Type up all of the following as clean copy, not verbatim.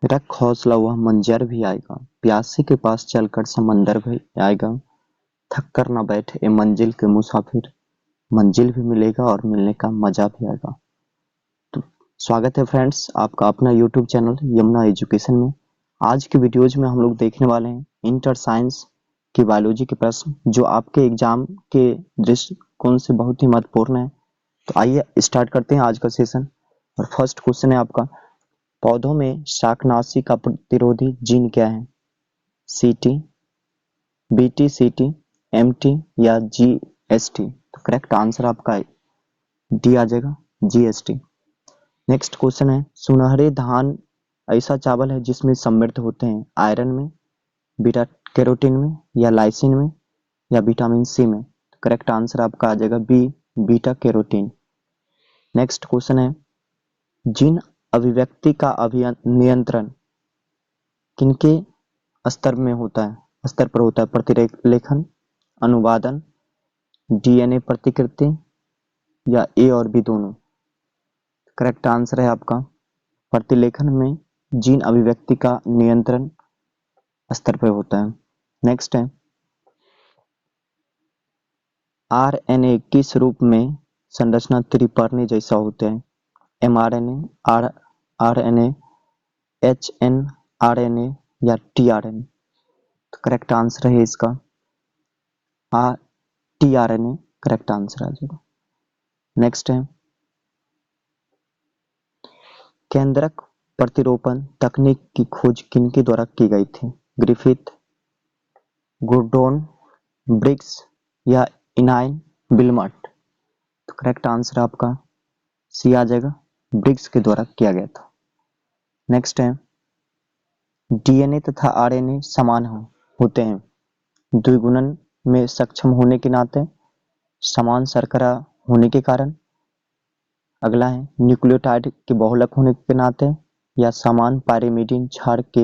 रख हौसला वह मंजर भी आएगा, प्यासे के पास चलकर समंदर भी आएगा। थक कर न बैठे ए मंजिल के मुसाफिर, मंजिल भी मिलेगा और मिलने का मजा भी आएगा। तो स्वागत है फ्रेंड्स आपका अपना यूट्यूब चैनल यमुना एजुकेशन में। आज की वीडियोज में हम लोग देखने वाले हैं इंटर साइंस की बायोलॉजी के प्रश्न जो आपके एग्जाम के दृष्टिकोण से बहुत ही महत्वपूर्ण है। तो आइए स्टार्ट करते हैं आज का सेशन। और फर्स्ट क्वेश्चन है आपका, पौधों में शाकनाशी का प्रतिरोधी जीन क्या है? सीटी, बीटी, सीटी, एमटी या जीएसटी? तो करेक्ट आंसर आपका डी आ जाएगा, जीएसटी। नेक्स्ट क्वेश्चन है, सुनहरे धान ऐसा चावल है जिसमें समृद्ध होते हैं आयरन में, बीटा कैरोटीन में या लाइसिन में या विटामिन सी में? करेक्ट आंसर आपका आ जाएगा B, beta carotene. Next question है, जीन अभिव्यक्ति का नियंत्रण किनके स्तर में होता है, स्तर पर होता है? प्रतिलेखन, अनुवादन, डीएनए प्रतिकृति या ए और बी दोनों? करेक्ट आंसर है आपका प्रतिलेखन में जीन अभिव्यक्ति का नियंत्रण स्तर पर होता है। नेक्स्ट है, आरएनए किस रूप में संरचना त्रिपर्णी जैसा होते हैं? एमआरएनए, आरएनए, एचएनआरएनए या टीआरएनए? तो करेक्ट आंसर है इसका टीआरएनए करेक्ट आंसर आ जाएगा। नेक्स्ट है, केंद्रक प्रतिरोपण तकनीक की खोज किनके द्वारा की गई थी? ग्रिफिथ, गुर्डोन, ब्रिग्स या इनाइन विल्मट? तो करेक्ट आंसर आपका सी आ जाएगा, ब्रिग्स के द्वारा किया गया था। नेक्स्ट है, डीएनए तथा आरएनए समान होते हैं द्विगुणन में सक्षम होने के नाते, समान शर्करा होने के कारण, अगला है न्यूक्लियोटाइड के बहुलक होने के नाते या समान पायरिमिडीन क्षार के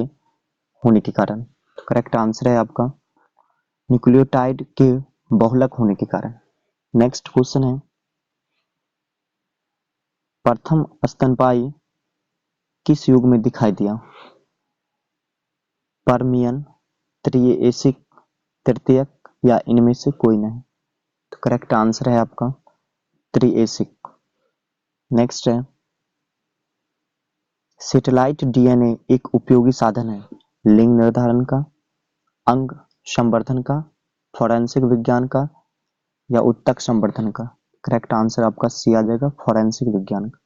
होने के कारण? तो करेक्ट आंसर है आपका न्यूक्लियोटाइड के बहुलक होने के कारण। नेक्स्ट क्वेश्चन है, प्रथम स्तनपायी किस युग में दिखाई दिया? पर्मियन, त्रिएसिक, तृतीयक या इनमें से कोई नहीं? तो करेक्ट आंसर है आपका त्रिएसिक। नेक्स्ट है, सैटेलाइट डीएनए एक उपयोगी साधन है लिंग निर्धारण का, अंग संवर्धन का, फोरेंसिक विज्ञान का या उत्तक संवर्धन का? करेक्ट आंसर आपका सी आ जाएगा, फोरेंसिक विज्ञान का।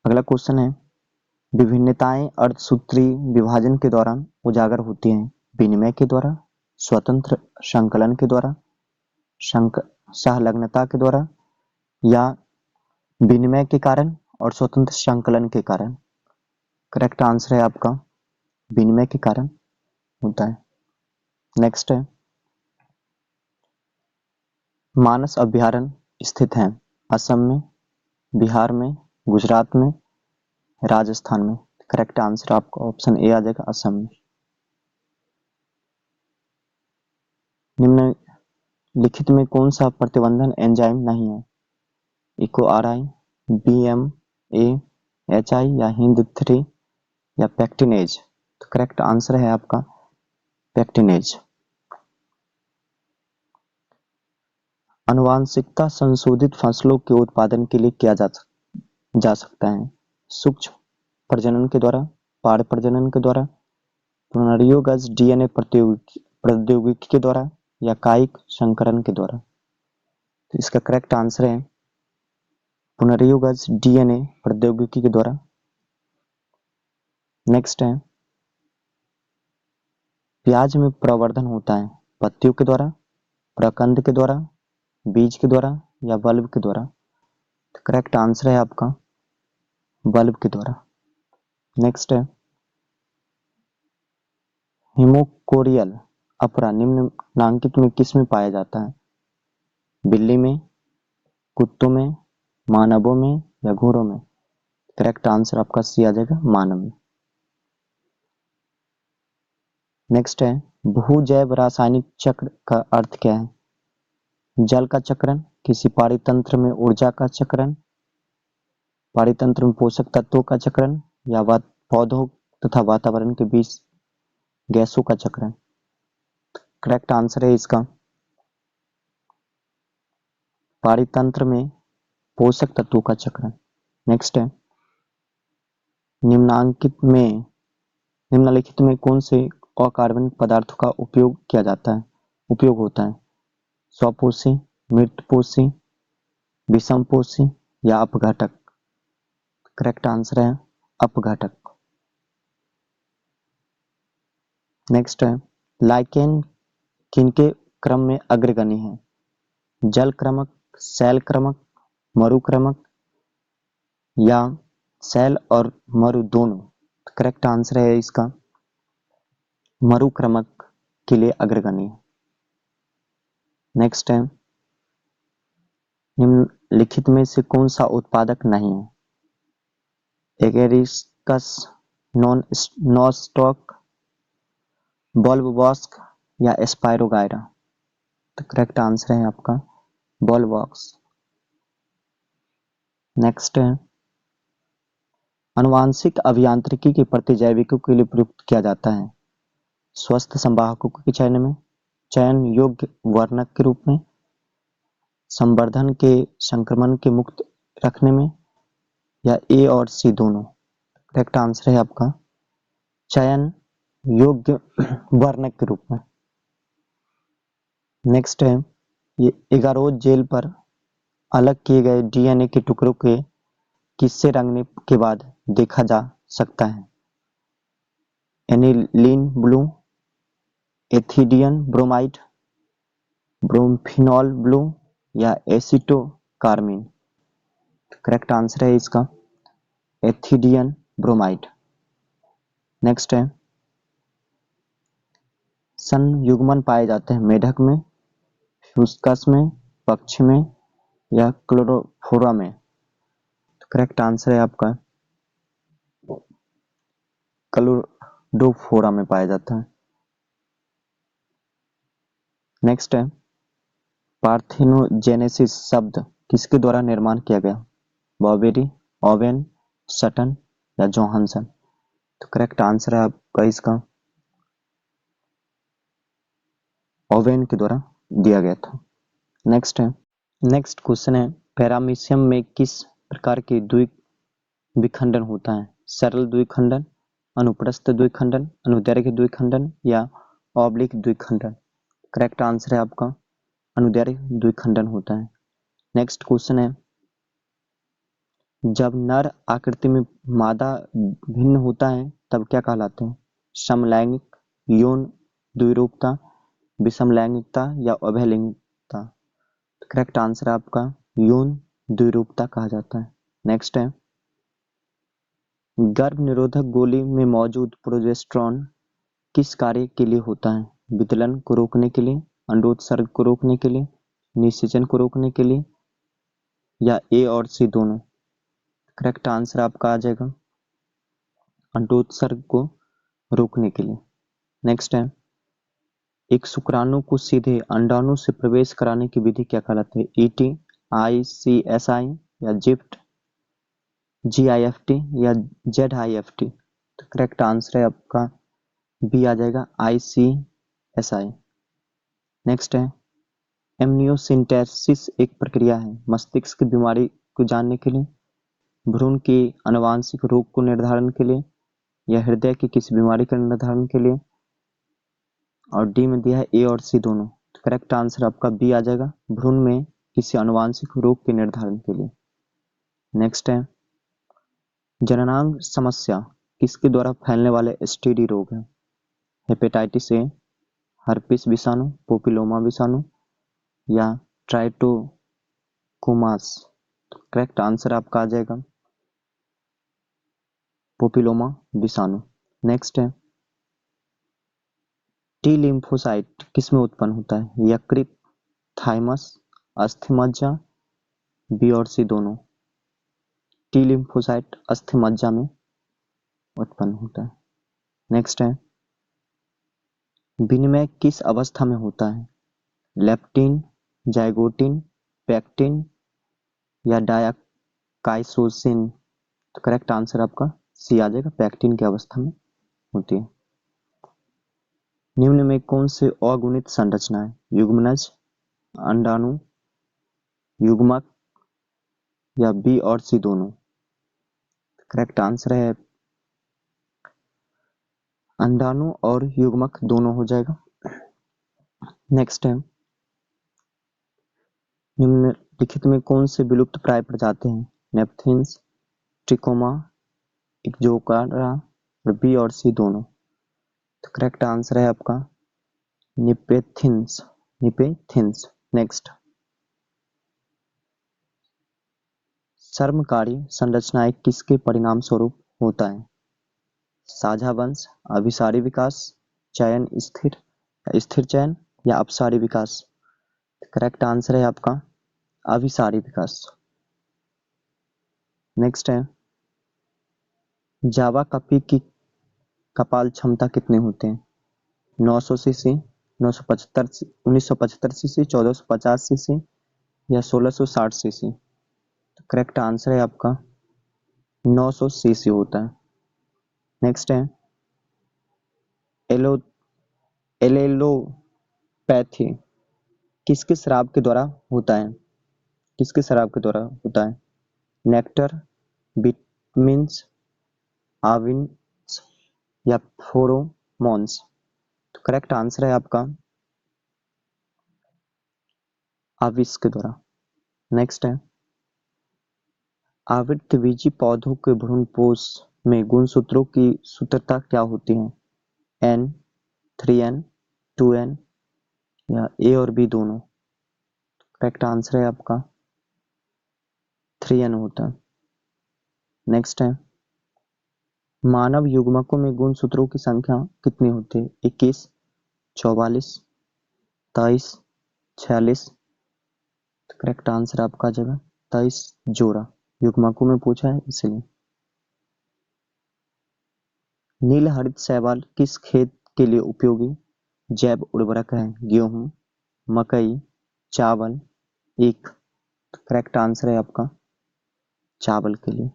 अगला क्वेश्चन है, विभिन्नताएं अर्धसूत्री विभाजन के दौरान उजागर होती हैं विनिमय के द्वारा, स्वतंत्र संकलन के द्वारा, सहलग्नता के द्वारा या विनिमय के कारण और स्वतंत्र संकलन के कारण? करेक्ट आंसर है आपका विनिमय के कारण होता है। नेक्स्ट है, मानस अभ्यारण्य स्थित है असम में, बिहार में, गुजरात में, राजस्थान में? करेक्ट आंसर आपका ऑप्शन ए आ जाएगा, असम में। निम्नलिखित में कौन सा प्रतिबंधन एंजाइम नहीं है? Eco R I, B M A H I या हिंद 3 या पैक्टिनेज? तो करेक्ट आंसर है आपका पैक्टिनेज। आनुवांशिकता संशोधित फसलों के उत्पादन के लिए किया जा सकता है सूक्ष्म प्रजनन के द्वारा, पाड़ प्रजनन के द्वारा, पुनर्योगज डीएनए प्रौद्योगिकी के द्वारा या कायिक संकरण के द्वारा? तो इसका करेक्ट आंसर है पुनर्योगज डीएनए प्रौद्योगिकी के द्वारा। नेक्स्ट है, प्याज में प्रवर्धन होता है पत्तियों के द्वारा, प्रकंद के द्वारा, बीज के द्वारा या बल्ब के द्वारा? तो करेक्ट आंसर है आपका बल्ब के द्वारा। नेक्स्ट है, हिमोकोरियल अपरा निम्नलिखित में किस में पाया जाता है? बिल्ली में, कुत्तों में, मानवों में या घोड़ों में? करेक्ट आंसर आपका सी आ जाएगा, मानव में। नेक्स्ट है, भूजैव रासायनिक चक्र का अर्थ क्या है? जल का चक्रण, किसी पारितंत्र में ऊर्जा का चक्रण, पारितंत्र में पोषक तत्वों का चक्रण या पौधों तथा वातावरण के बीच गैसों का चक्रण। करेक्ट आंसर है इसका पारितंत्र में पोषक तत्वों का चक्रण। नेक्स्ट है निम्नलिखित में कौन से अकार्बनिक पदार्थों का उपयोग होता है? स्वपोषी, मृतपोषी, विषमपोषी या अपघटक। करेक्ट आंसर है अपघटक। नेक्स्ट है लाइकेन किनके क्रम में अग्रगण्य है? जल क्रमक, शैल क्रमक, मरु क्रमक या शैल और मरु दोनों। करेक्ट आंसर है इसका मरु क्रमक के लिए अग्रगण्य है। नेक्स्ट है निम्नलिखित में से कौन सा उत्पादक नहीं है? एगेरिकस नॉस्टॉक, बल्बवॉक्स या स्पाइरोगायरा। तो करेक्ट आंसर है आपका बल्बवॉक्स। नेक्स्ट है आनुवांशिक अभियांत्रिकी के प्रतिजैविकों के लिए प्रयुक्त किया जाता है? स्वस्थ संवाहकों के चयन योग्य वर्णक के रूप में, संवर्धन के संक्रमण के मुक्त रखने में या ए और सी दोनों। करेक्ट आंसर है आपका चयन योग्य वर्णक के रूप में। नेक्स्ट है ये एगारोज जेल पर अलग किए गए डीएनए के टुकड़ों के किससे रंगने के बाद देखा जा सकता है? एनिलीन ब्लू, एथिडियन ब्रोमाइड, ब्रोमफिनॉल ब्लू या एसिटो कार्मिन। करेक्ट आंसर है इसका एथिडियन ब्रोमाइड। नेक्स्ट है संयुग्मन पाए जाते हैं मेढक में, फ्यूस्कस में, पक्षी में या क्लोरोफोरा में। करेक्ट आंसर है आपका क्लोरोफोरा में पाया जाता है। नेक्स्ट है पार्थेनोजेनेसिस शब्द किसके द्वारा निर्माण किया गया? बॉबेरी, ओवेन, सटन या जोहानसन। तो करेक्ट आंसर है आपका इसका ओवेन के द्वारा दिया गया था। नेक्स्ट क्वेश्चन है पैरामीशियम में किस प्रकार के द्विखंडन होता है? सरल द्विखंडन, अनुप्रस्थ द्विखंडन, अनुदैर्घ्य द्विखंडन या ऑब्लिक द्विखंडन। करेक्ट आंसर है आपका अनुदैर्घ्य द्विखंडन होता है। नेक्स्ट क्वेश्चन है जब नर आकृति में मादा भिन्न होता है तब क्या कहलाते हैं? समलैंगिक, यौन द्विरूपता, विषम लैंगिकता या उभय लैंगिकता। करेक्ट आंसर है आपका यौन द्विरूपता कहा जाता है। नेक्स्ट है गर्भ निरोधक गोली में मौजूद प्रोजेस्टेरॉन किस कार्य के लिए होता है? विदलन को रोकने के लिए, अंडोत्सर्ग को रोकने के लिए, निषेचन को रोकने के लिए या ए और सी दोनों। करेक्ट आंसर आपका आ जाएगा अंडोत्सर्ग को रोकने के लिए। नेक्स्ट है एक शुक्राणु को सीधे अंडाणु से प्रवेश कराने की विधि क्या कहलाती है? ईटी, ICSI या जिफ्ट, GIFT या ZIFT। तो करेक्ट आंसर है आपका बी आ जाएगा ICSI। नेक्स्ट है एमनियोसेंटेसिस एक प्रक्रिया है मस्तिष्क की बीमारी को जानने के लिए, भ्रूण की आनुवांशिक रोग को निर्धारण के लिए या हृदय की किसी बीमारी के निर्धारण के लिए। और डी में दिया है ए और सी दोनों। तो करेक्ट आंसर आपका बी आ जाएगा भ्रूण में किसी आनुवांशिक रोग के निर्धारण के लिए। नेक्स्ट है जननांग समस्या किसके द्वारा फैलने वाले STD रोग है? हेपेटाइटिस ए, हर्पिस विषाणु, पोपिलोमा विषाणु या ट्राइटोकोमास। करेक्ट आंसर आपका आ जाएगा पोपिलोमा विषाणु। नेक्स्ट है टी लिम्फोसाइट किस में उत्पन्न होता है? यकृत, थाइमस, अस्थिमज्जा, बी और सी दोनों। टी लिम्फोसाइट अस्थिमज्जा में उत्पन्न होता है। नेक्स्ट है विनिमय किस अवस्था में होता है? लेप्टिन, जाइगोटिन, पेक्टिन या डायकाइसोसिन। तो करेक्ट आंसर आपका सी आ जाएगा, पैक्टिन की अवस्था में होती है। निम्न में कौन से अगुणित संरचना है? युग्मनज, अंडाणु, युग्मक या बी और सी दोनों? करेक्ट आंसर है अंडाणु और युग्मक दोनों हो जाएगा। नेक्स्ट है, निम्नलिखित में कौन से विलुप्त प्राय प्रजाति हैं? नेपथिन्स, ट्रिकोमा, इक्जोकारा और बी और सी दोनों? तो करेक्ट आंसर है आपका निपेथिन्स, निपेथिन्स। नेक्स्ट, सर्मकारी संरचनाएं किसके परिणाम स्वरूप होता है? साझा वंश, अभिसारी विकास, चयन स्थिर, स्थिर चयन या अपसारी विकास? करेक्ट आंसर है आपका अभिसारी विकास। नेक्स्ट है, जावा कॉफी की कपाल क्षमता कितने होते हैं? 900 सीसी, 975, 1975 सीसी, 1450 सीसी या 1660 सीसी? तो करेक्ट आंसर है आपका 900 सीसी होता है। नेक्स्ट है, एलो एलेलोपैथी किसके शराब के द्वारा होता है? किसके शराब के द्वारा होता है? नेक्टर, विटामिन्स, आविन्स या फेरोमोन्स? तो करेक्ट आंसर है आपका आविस के द्वारा। नेक्स्ट है, आवृतबीजी पौधों के भ्रूणपोष में गुणसूत्रों की सूत्रता क्या होती है? N, 3N, 2N या A और B दोनों? करेक्ट आंसर है आपका 3N होता है। नेक्स्ट है, मानव युग्मकों में गुणसूत्रों की संख्या कितनी होती है? 21, 44, 23, 46? करेक्ट आंसर आपका जगह 23 जोड़ा युग्मकों में पूछा है इसलिए। नील हरित शैवाल किस खेत के लिए उपयोगी जैव उर्वरक है? गेहूं, मकई, चावल, ईख? करेक्ट आंसर है आपका चावल के लिए।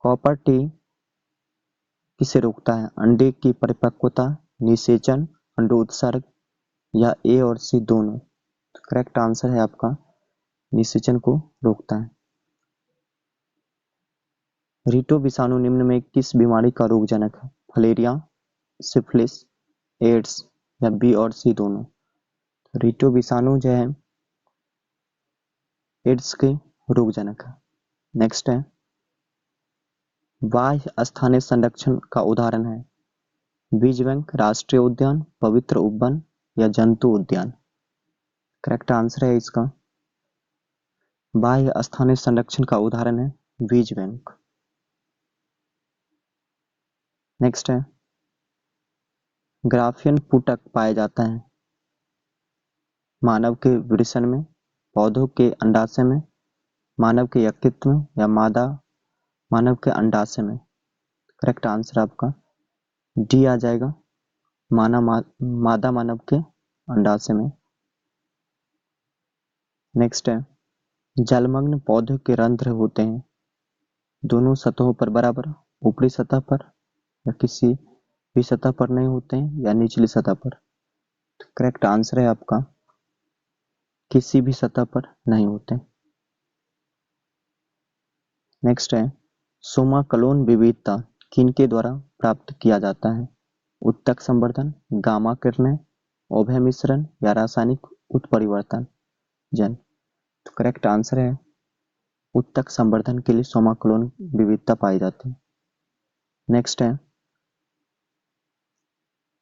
कॉपर टी किसे रोकता है? अंडे की परिपक्वता, निषेचन, अंडोत्सर्ग या ए और सी दोनों? करेक्ट आंसर है आपका निषेचन को रोकता है। रीटो विषाणु निम्न में किस बीमारी का रोगजनक है? फलेरिया, सिफिलिस, एड्स या बी और सी दोनों? रीटो विषाणु जो है एड्स के रोगजनक है। नेक्स्ट है, बाह्य स्थानीय संरक्षण का उदाहरण है? बीज बैंक, राष्ट्रीय उद्यान, पवित्र उपवन या जंतु उद्यान? करेक्ट आंसर है इसका बाह्य स्थानीय संरक्षण का उदाहरण है बीज बैंक। नेक्स्ट है, ग्राफियन पुटक पाया जाता है मानव के वृषण में, पौधों के अंडाशय में, मानव के यकृत में या मानव के अंडाशय में? करेक्ट आंसर आपका डी आ जाएगा, मादा मानव के अंडाशय में। नेक्स्ट है, जलमग्न पौधे के रंध्र होते हैं दोनों सतहों पर बराबर, ऊपरी सतह पर या किसी भी सतह पर नहीं होते हैं या निचली सतह पर? तो करेक्ट आंसर है आपका किसी भी सतह पर नहीं होते। नेक्स्ट है, सोमाक्लोन विविधता किनके द्वारा प्राप्त किया जाता है? उत्तक संवर्धन, गामा किरणें, उभय मिश्रण या रासायनिक उत्परिवर्तन जन? तो करेक्ट आंसर है उत्तक संवर्धन के लिए सोमाक्लोन विविधता पाई जाती है। नेक्स्ट है,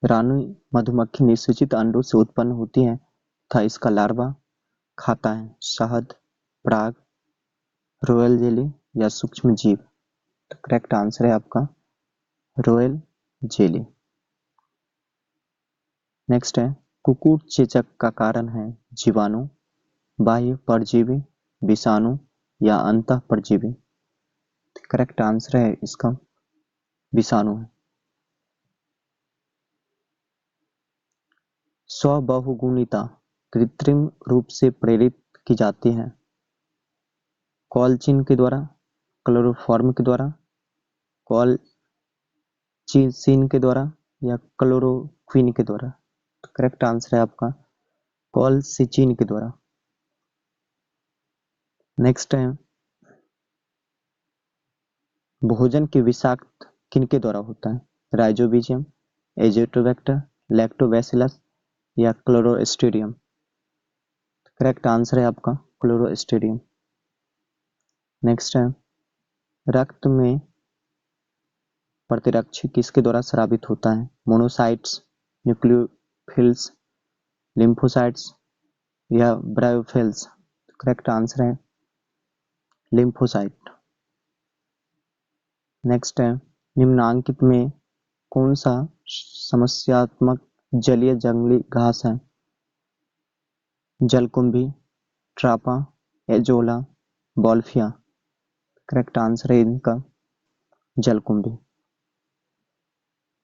रानी मधुमक्खी निषेचित अंडों से उत्पन्न होती है तथा इसका लार्वा खाता है शहद, पराग, रॉयल जेली या सूक्ष्म जीव? तो करेक्ट आंसर है आपका रॉयल जेली। नेक्स्ट है, कुकुट चेचक का कारण है जीवाणु, बाह्य परजीवी, विषाणु या अंतः परजीवी? करेक्ट आंसर है इसका विषाणु है। स्वबहुगुणिता कृत्रिम रूप से प्रेरित की जाती है कॉलचिन के द्वारा, क्लोरोफॉर्म के द्वारा, कॉलचिसिन के द्वारा या क्लोरोक्विन के द्वारा? तो करेक्ट आंसर है आपका कॉलचिसिन के द्वारा। नेक्स्ट है, भोजन के विषाक्त किनके द्वारा होता है? राइजोबियम, एजोटोबैक्टर, लैक्टोबैसिलस या क्लोरोस्ट्रिडियम? करेक्ट आंसर है आपका क्लोरोस्ट्रिडियम। नेक्स्ट है, रक्त में प्रतिरक्षी किसके द्वारा स्रावित होता है? मोनोसाइट्स, न्यूक्लियोफिल्स, लिम्फोसाइट्स या ब्रायोफिल्स? करेक्ट आंसर है लिम्फोसाइट। नेक्स्ट है, निम्नांकित में कौन सा समस्यात्मक जलीय जंगली घास है? जलकुंभी, ट्रापा, एजोला, बॉल्फिया? करेक्ट आंसर है इनका जलकुंभी।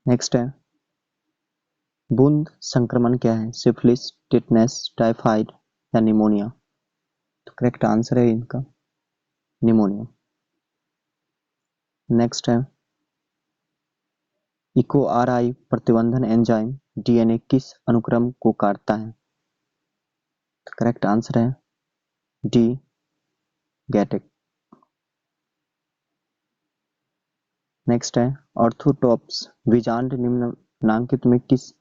नेक्स्ट है, बूंद संक्रमण क्या है? सिफिलिस, टिटनेस, टाइफाइड या निमोनिया? तो करेक्ट आंसर है इनका निमोनिया। नेक्स्ट है, इकोआरआई प्रतिबंधन एंजाइम डीएनए किस अनुक्रम को काटता है? करेक्ट आंसर है डी, गैटेक। नेक्स्ट है, ऑर्थोटॉप्स विजांड निम्नलिखित में किस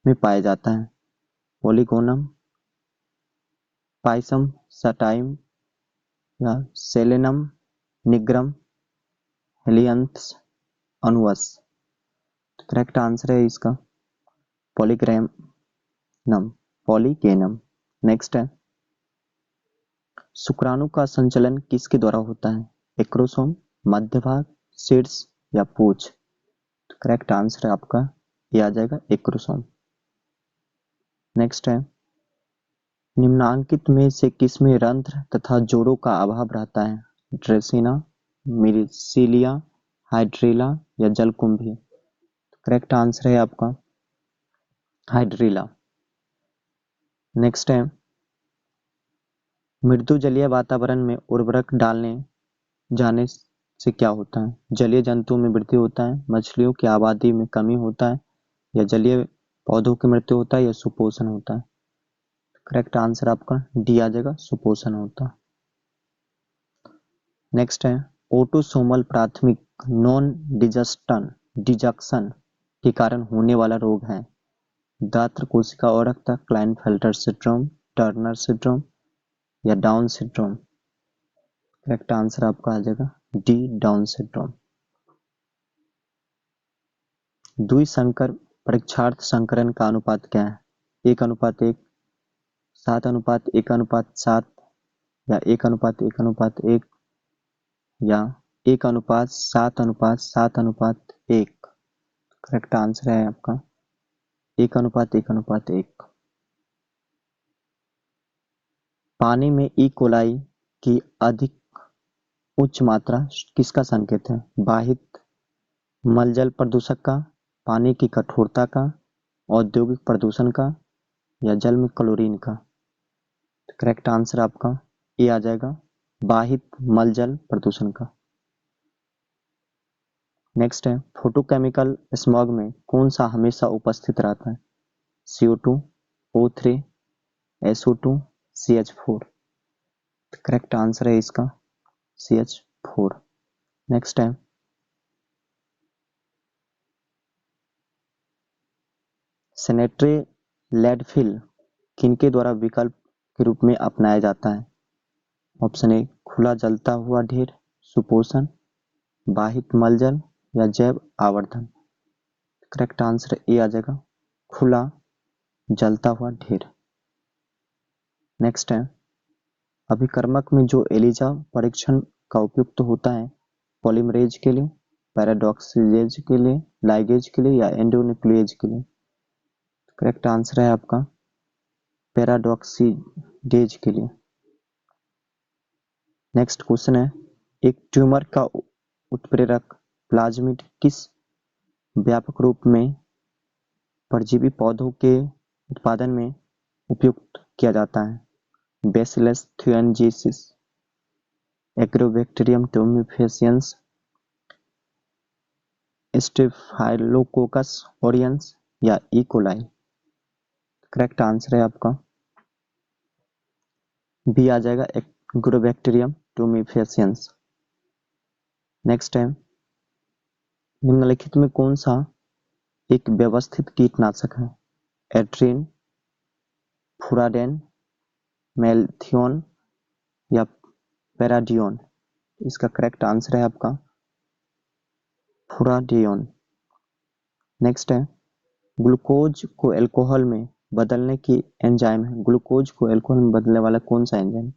में पाया जाता है? पोलिगोनम, पाइसम, सटाइम या सेलेनम निग्रम, हेलियंथस अनुवस? करेक्ट आंसर है इसका पॉलीग्रेनम, पॉलीगेनम। नेक्स्ट है, शुक्राणु का संचलन किसके द्वारा होता है? एक्रोसोम, मध्य भाग, शीर्ष या पूंछ? करेक्ट आंसर है आपका ये आ जाएगा एक्रोसोम। नेक्स्ट है, निम्नांकित में से किसमें रंध्र तथा जोड़ों का अभाव रहता है? ड्रेसिना, मिरीसिलिया, हाइड्रिला या जलकुंभी? करेक्ट आंसर है आपका हाइड्रिला। नेक्स्ट है, मृदु जलीय वातावरण में उर्वरक डालने जाने से क्या होता है? जलीय जंतुओं में वृद्धि होता है, मछलियों की आबादी में कमी होता है या जलीय पौधों की मृत्यु होता है या सुपोषण होता है? करेक्ट आंसर आपका डी आ जाएगा, सुपोषण होता है। नेक्स्ट है, ऑटोसोमल प्राथमिक नॉन डिजक्शन के कारण होने वाला रोग है? दात्र कोशिका औरकता, क्लाइनफेल्टर सिंड्रोम, टर्नर सिंड्रोम या डाउन सिंड्रोम? करेक्ट आंसर आपका आ जाएगा डी, डाउन सिंड्रोम। द्विसंकर परीक्षार्थ संकरण का अनुपात क्या है? 1:1, 7:1:7 या 1:1:1 या 1:7:7:1? करेक्ट आंसर है आपका 1:1:1। पानी में ई कोलाई की अधिक उच्च मात्रा किसका संकेत है? बाहित मलजल प्रदूषक का, पानी की कठोरता का, औद्योगिक प्रदूषण का या जल में क्लोरीन का? करेक्ट आंसर आपका ये आ जाएगा बाहित मलजल प्रदूषण का। नेक्स्ट है, फोटोकेमिकल स्मॉग में कौन सा हमेशा उपस्थित रहता है? CO2, O3, SO2, CH4? Correct answer है इसका CH4। नेक्स्ट है, सैनिटरी लैंडफिल किनके द्वारा विकल्प के रूप में अपनाया जाता है? ऑप्शन ए, खुला जलता हुआ ढेर, सुपोषण, बाहित मलजल या जैव आवर्धन? करेक्ट आंसर ए आ जाएगा खुला जलता हुआ ढेर। नेक्स्ट है, अभिकर्मक में जो एलिजा परीक्षण का उपयुक्त होता है? पॉलीमरेज के लिए, पैराडॉक्सिजेज के लिए, लाइगेज के लिए या एंडोन्यूक्लिएज के लिए? करेक्ट आंसर है आपका पैराडॉक्सिडेज के लिए। नेक्स्ट क्वेश्चन है, एक ट्यूमर का उत्प्रेरक प्लाज्मिड किस व्यापक रूप में परजीवी पौधों के उत्पादन में उपयुक्त किया जाता है? बेसिलस थ्यूएनजीसिस, एग्रोबैक्टीरियम ट्यूमेफेसियंस, स्टेफाइलोकोकस ऑरियंस या ई कोलाई। करेक्ट आंसर है आपका बी आ जाएगा, एग्रोबैक्टीरियम ट्यूमेफेसियंस। नेक्स्ट है, निम्नलिखित में कौन सा एक व्यवस्थित कीटनाशक है? एट्रिन, फुराडेन, मेल्थियोन या पैराडियोन। इसका करेक्ट आंसर है आपका फुराडियोन। नेक्स्ट है, ग्लूकोज को अल्कोहल में बदलने की एंजाइम है। ग्लूकोज को अल्कोहल में बदलने वाला कौन सा एंजाइम?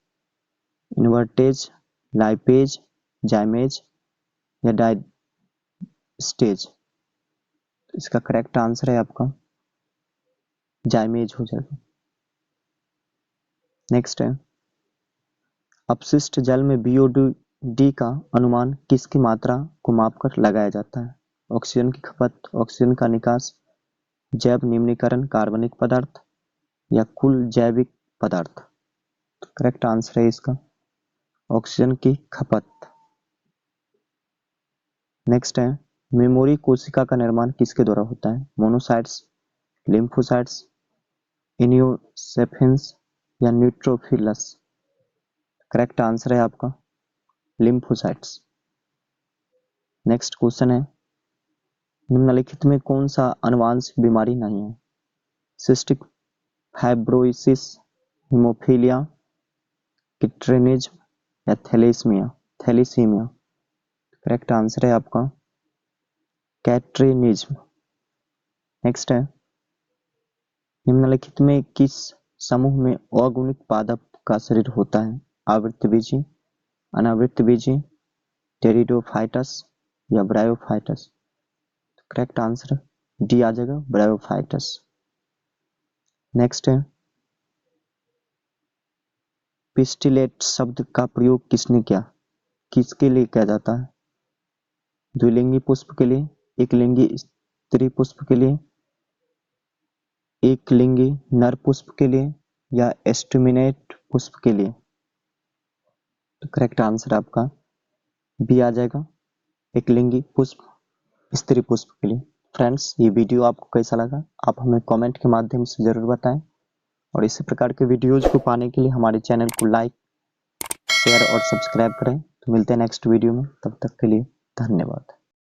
इन्वर्टेज, लाइपेज, जाइमेज या डाइस्टेज। इसका करेक्ट आंसर है आपका जाइमेज हो जाएगा। नेक्स्ट है, अपशिष्ट जल में बीओडी का अनुमान किसकी मात्रा को मापकर लगाया जाता है? ऑक्सीजन की खपत, ऑक्सीजन का निकास, जैव निम्नीकरण कार्बनिक पदार्थ या कुल जैविक पदार्थ। तो करेक्ट आंसर है इसका ऑक्सीजन की खपत। नेक्स्ट है, मेमोरी कोशिका का निर्माण किसके द्वारा होता है? मोनोसाइट्स, लिम्फोसाइट्स, इनियोसेफिन्स या न्यूट्रोफिलस। करेक्ट आंसर है आपका लिम्फोसाइट्स। नेक्स्ट क्वेश्चन है, निम्नलिखित में कौन सा आनुवंशिक बीमारी नहीं है? सिस्टिक फाइब्रोसिस, हीमोफीलिया, किट्रेनिज्म या थैलेसीमिया। करेक्ट आंसर है आपका कैट्रेनिज्म। नेक्स्ट है, निम्नलिखित में किस समूह में अगुणित पादप का शरीर होता है? आवृतबीजी, अनावृतबीजी, टेरिडोफाइटस या ब्रायोफाइटस। करेक्ट आंसर डी आ जाएगा, ब्रायोफाइटस। नेक्स्ट है, पिस्टिलेट शब्द का प्रयोग किसने किया? किसके लिए किया जाता है? द्विलिंगी पुष्प के लिए, एकलिंगी स्त्री पुष्प के लिए, एकलिंगी नर पुष्प के लिए या एस्टुमिनेट पुष्प के लिए। तो करेक्ट आंसर आपका बी आ जाएगा, एकलिंगी पुष्प स्त्री पुष्प के लिए। फ्रेंड्स, ये वीडियो आपको कैसा लगा आप हमें कमेंट के माध्यम से जरूर बताएं और इसी प्रकार के वीडियोज को पाने के लिए हमारे चैनल को लाइक, शेयर और सब्सक्राइब करें। तो मिलते हैं नेक्स्ट वीडियो में, तब तक के लिए धन्यवाद।